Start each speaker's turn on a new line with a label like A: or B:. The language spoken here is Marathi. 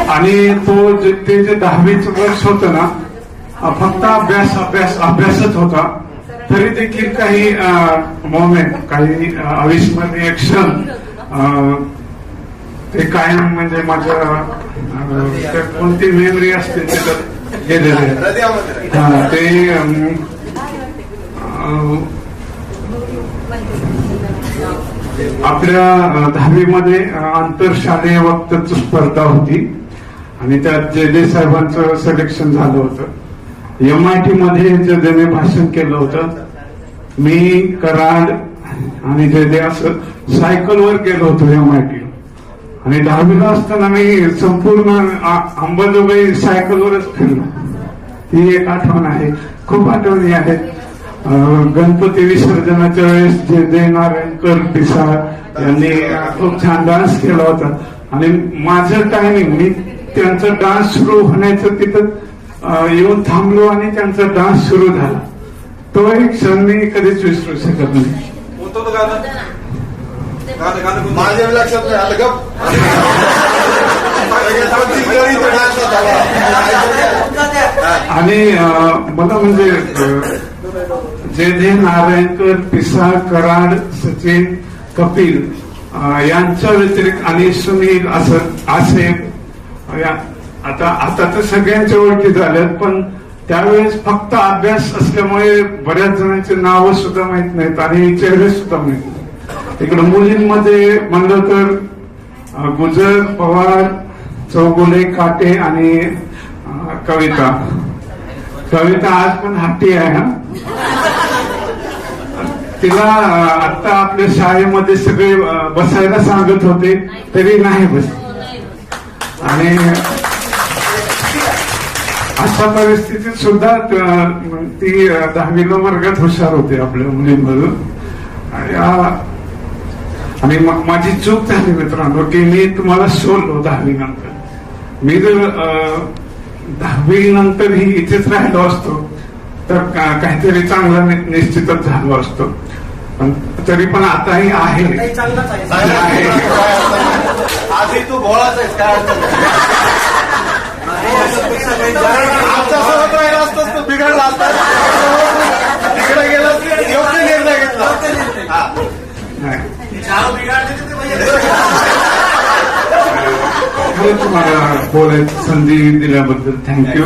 A: आणि तो ते जे 10वीचं वर्ष होतं ना, फक्त अभ्यास अभ्यास अभ्यासच होता. तरी देखील काही मोमेंट, काही अविस्मरणीय क्षण ते कायम म्हणजे माझ्या कोणती मेमरी असते त्याच्यात गेलेले. ते आपल्या 10वीमध्ये आंतरशालेय वक्तृत्व स्पर्धा होती आणि त्यात जे साहेबांचं सिलेक्शन झालं होतं. MIT मध्ये ज्याने भाषण केलं होतं, मी कराड आणि जे असं सायकलवर गेलो होतो MIT. आणि 10वीला असताना मी संपूर्ण अंबाजोगाई सायकलवरच फिरलो. ही एक आठवण आहे. खूप आठवणी आहेत. गणपती विसर्जनाच्या वेळेस जे नारायणकर पिसाळ यांनी खूप छान डान्स केला होता आणि माझं टायमिंग, मी त्यांचा डान्स सुरू होण्याचं तिथं येऊन थांबलो आणि त्यांचा डान्स सुरू झाला. तो एक क्षण मी कधीच विसरू शकत नाही.
B: माझ्या लक्षात नाही आलं गप.
A: आणि मला म्हणजे जे नारायणकर, पिसाळ, कराड, सचिन, कपिल यांच्या व्यतिरिक्त आणि सुनील असे आता तर सगळ्यांच्या ओळखी झाल्यात, पण त्यावेळेस फक्त अभ्यास असल्यामुळे बऱ्याच जणांचे नावं सुद्धा माहित नाहीत आणि चेहरे सुद्धा माहित नाहीत. इकडे मुलींमध्ये म्हणलं तर गुजर, पवार, चौगुले, काटे आणि कविता आज पण हाती आहे. हा, तिला आता आपल्या शाळेमध्ये सगळे बसायला सांगत होते तरी नाही बस. आणि अशा परिस्थितीत सुद्धा ती 10वीला वर्गात हुशार होती आपल्या मुलींमधून. आणि माझी चूक झाली मित्रांनो की मी तुम्हाला सोडलो 10वी नंतर. मी जर 10वी नंतर ही इथेच राहिलो असतो तर काहीतरी चांगला निश्चितच झालो असतो. पण तरी पण आताही आहे.
B: आधी तू भोळाच आहेस, काय आमच्यासोबत राहिला असतोस तू बिघडला असता. तिकडे गेला योग्य निर्णय घेतला.
A: तुम्हाला बोलायची संधी दिल्याबद्दल थँक्यू.